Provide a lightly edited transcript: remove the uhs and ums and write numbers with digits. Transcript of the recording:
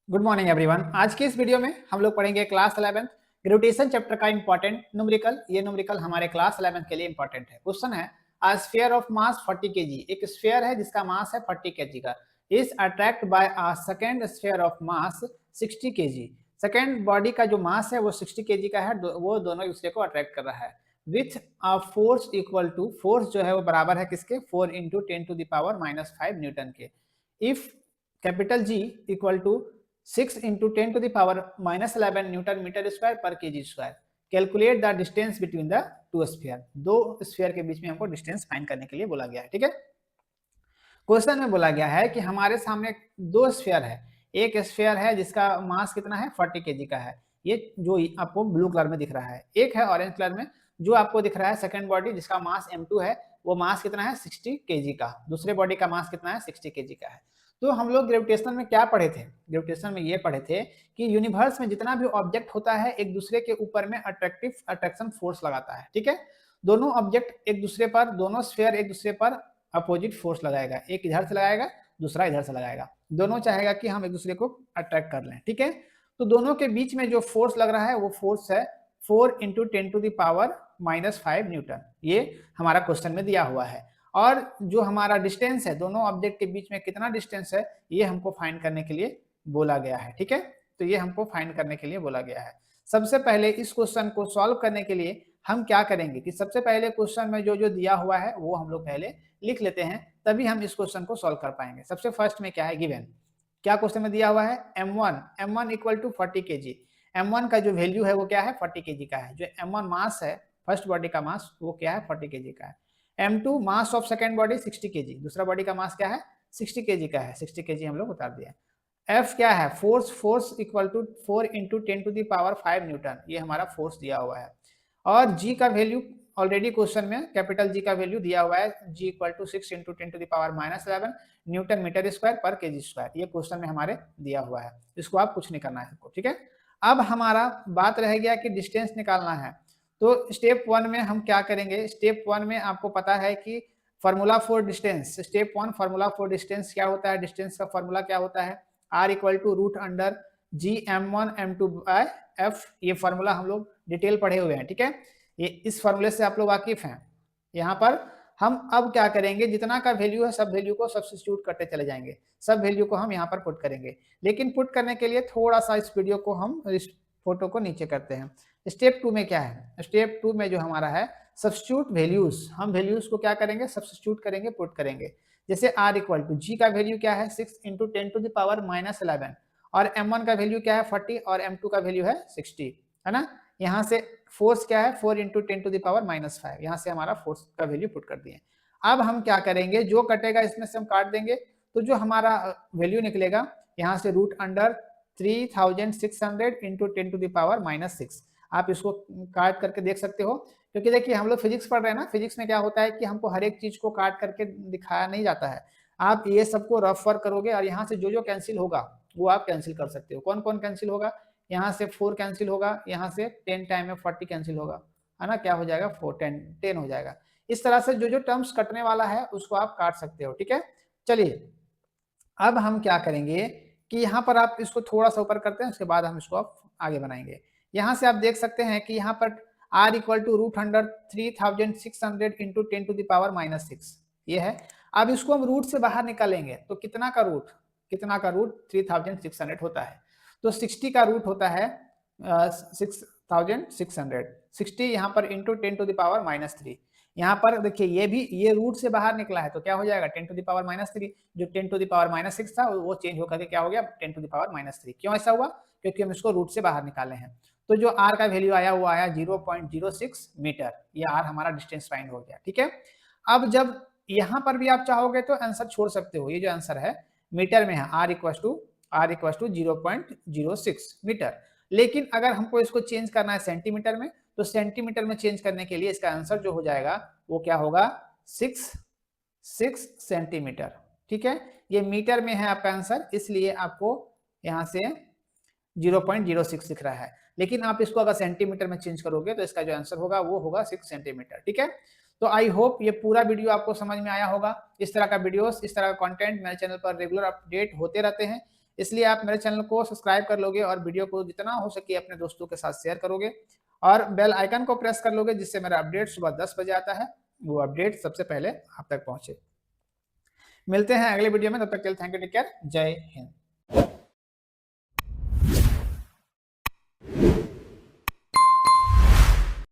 Good morning everyone. आज की इस वीडियो में हम लोग पढ़ेंगे क्लास 11 ग्रेविटेशन चैप्टर का इंपॉर्टेंट न्यूमेरिकल। ये न्यूमेरिकल हमारे क्लास 11 के लिए इंपॉर्टेंट है। क्वेश्चन है, a sphere of mass 40 KG, एक स्फीयर है जिसका मास है 40 केजी का, is attract by a second sphere of mass 60 KG. Second body का जो मास है वो 60 केजी का है, वो दोनों एक दूसरे को अट्रैक्ट कर रहा है with a force equal to, force जो है वो बराबर है किसके, 4 इंटू 10⁻⁵ न्यूटन के। If capital G equal to 6 into 10 to the power -11 newton metre square पर KG square. Calculate the distance between the two sphere, दो स्फीयर के बीच में हमको डिस्टेंस फाइंड करने के लिए बोला गया है। ठीक है, क्वेश्चन में बोला गया है कि हमारे सामने दो स्फीयर है। एक स्फीयर है जिसका मास कितना है, 40 केजी का है, ये जो आपको ब्लू कलर में दिख रहा है। एक है ऑरेंज कलर में जो आपको दिख रहा है सेकंड बॉडी, जिसका मास m2 है, वो मास कितना है 60 केजी का। दूसरे बॉडी का मास कितना है 60 केजी का है। तो हम लोग ग्रेविटेशन में क्या पढ़े थे, ग्रेविटेशन में ये पढ़े थे कि यूनिवर्स में जितना भी ऑब्जेक्ट होता है एक दूसरे के ऊपर में अट्रैक्शन फोर्स लगाता है। ठीक है, दोनों ऑब्जेक्ट एक दूसरे पर, दोनों स्फीयर एक दूसरे पर अपोजिट फोर्स लगाएगा, एक इधर से लगाएगा दूसरा इधर से लगाएगा, दोनों चाहेगा कि हम एक दूसरे को अट्रैक्ट कर लें। ठीक है, तो दोनों के बीच में जो फोर्स लग रहा है वो फोर्स है 4 इंटू 10⁻⁵ न्यूटन। ये हमारा क्वेश्चन में दिया हुआ है। और जो हमारा डिस्टेंस है दोनों ऑब्जेक्ट के बीच में कितना डिस्टेंस है, ये हमको फाइंड करने के लिए बोला गया है। ठीक है, तो ये हमको फाइंड करने के लिए बोला गया है। सबसे पहले इस क्वेश्चन को सॉल्व करने के लिए हम क्या करेंगे कि सबसे पहले क्वेश्चन में जो जो दिया हुआ है वो हम लोग पहले लिख लेते हैं, तभी हम इस क्वेश्चन को सॉल्व कर पाएंगे। सबसे फर्स्ट में क्या है, गिवन क्या क्वेश्चन में दिया हुआ है, m1 equal to 40 KG. m1 का जो वैल्यू है वो क्या है 40 केजी का है। जो m1 मास है फर्स्ट बॉडी का मास वो क्या है 40 केजी का है। m2 mass of second body 60 KG, दूसरा बॉडी का मास क्या है 60 केजी का है, 60 केजी हम लोग उतार दिया। F क्या है, force equal to 4 into 10⁵ newton, ये हमारा फोर्स दिया हुआ है। और G का वैल्यू ऑलरेडी क्वेश्चन में कैपिटल G का वैल्यू दिया हुआ है, G equal to 6 into 10⁻⁻11 newton metre square पर केजी स्क्वायर, ये क्वेश्चन में हमारे दिया हुआ है। इसको आप कुछ नहीं करना है सबको। ठीक है, अब हमारा बात रह गया कि डिस्टेंस निकालना है। तो स्टेप 1 में हम क्या करेंगे, स्टेप 1 में आपको पता है कि formula for distance, step 1 formula for distance क्या होता है, डिस्टेंस का फार्मूला क्या होता है, R equal to root under G m1 m2 by f। ये फार्मूला हम लोग डिटेल पढ़े हुए हैं। ठीक है, ये इस फार्मूले से आप लोग वाकिफ हैं। यहाँ पर हम अब क्या करेंगे, जितना का वैल्यू है सब वैल्यू को सब्स्टिट्यूट करते चले जाएंगे, सब वैल्यू को हम यहाँ पर पुट करेंगे। लेकिन पुट करने के लिए थोड़ा सा इस वीडियो को हम, इस फोटो को नीचे करते हैं। स्टेप 2 में क्या है, स्टेप 2 में जो हमारा है सब्स्टिट्यूट वैल्यूज, हम वैल्यूज को क्या करेंगे सब्स्टिट्यूट करेंगे, पुट करेंगे। जैसे R इक्वल टू जी का वैल्यू क्या है 6 इंटू 10⁻⁻11 और m1 का वैल्यू क्या है 40 और m2 का वैल्यू है 60, है ना। यहाँ से फोर्स क्या है 4 इंटू 10⁻⁻5, यहाँ से हमारा फोर्स का वैल्यू पुट कर दिए। अब हम क्या करेंगे, जो कटेगा इसमें से हम काट देंगे, तो जो हमारा वैल्यू निकलेगा यहाँ से रूट अंडर 3600 इंटू 10⁻⁻6। आप इसको काट करके देख सकते हो, क्योंकि देखिए हम लोग फिजिक्स पढ़ रहे हैं ना, फिजिक्स में क्या होता है कि हमको हर एक चीज को काट करके दिखाया नहीं जाता है। आप ये सबको रफ वर्क करोगे और यहाँ से जो जो कैंसिल होगा वो आप कैंसिल कर सकते हो। कौन कौन कैंसिल होगा, यहाँ से 4 कैंसिल होगा, यहाँ से 10 टाइम में 40 कैंसिल होगा, है ना, क्या हो जाएगा 4 10 हो जाएगा। इस तरह से जो जो टर्म्स कटने वाला है उसको आप काट सकते हो। ठीक है, चलिए अब हम क्या करेंगे कि यहाँ पर आप इसको थोड़ा सा ऊपर करते हैं, उसके बाद हम इसको आप आगे बनाएंगे। यहाँ से आप देख सकते हैं कि यहाँ पर R equal to root under 3600 into 10⁻⁻6 ये है। अब इसको हम रूट से बाहर निकालेंगे तो कितना का रूट 3600 होता है, तो 60 का रूट होता है 6600, 60 यहाँ पर इंटू 10⁻⁻3। यहाँ पर देखिए ये भी ये रूट से बाहर निकला है तो क्या हो जाएगा 10⁻⁻3, जो 10⁻�6 था वो चेंज होकर के क्या हो गया 10⁻⁻3। क्यों ऐसा हुआ, क्योंकि हम इसको रूट से बाहर निकाले हैं। तो जो R का वैल्यू आया वो आया 0.06 मीटर, ये R हमारा डिस्टेंस फाइंड हो गया। ठीक है, अब जब यहाँ पर भी आप चाहोगे तो आंसर छोड़ सकते हो, ये जो आंसर है मीटर में है, R इक्वल टू 0.06 मीटर। लेकिन अगर हमको इसको चेंज करना है सेंटीमीटर में, तो सेंटीमीटर में चेंज करने के लिए इसका आंसर जो हो जाएगा वो क्या होगा 6 सेंटीमीटर। ठीक है, ये मीटर में है आपका आंसर, इसलिए आपको यहाँ से 0.06 दिख रहा है। लेकिन आप इसको अगर सेंटीमीटर में चेंज करोगे तो इसका जो आंसर होगा वो होगा 6 सेंटीमीटर। ठीक है, तो आई होप ये पूरा वीडियो आपको समझ में आया होगा। इस तरह का वीडियोस, इस तरह का कंटेंट मेरे चैनल पर रेगुलर अपडेट होते रहते हैं। इसलिए आप मेरे चैनल को सब्सक्राइब कर लोगे और वीडियो को जितना हो सके अपने दोस्तों के साथ शेयर करोगे और बेल आइकन को प्रेस कर लोगे, जिससे मेरा अपडेट सुबह 10 बजे आता है, वो अपडेट सबसे पहले आप तक पहुंचे। मिलते हैं अगले वीडियो में, तब तक के लिए थैंक यू, टेक केयर, जय हिंद।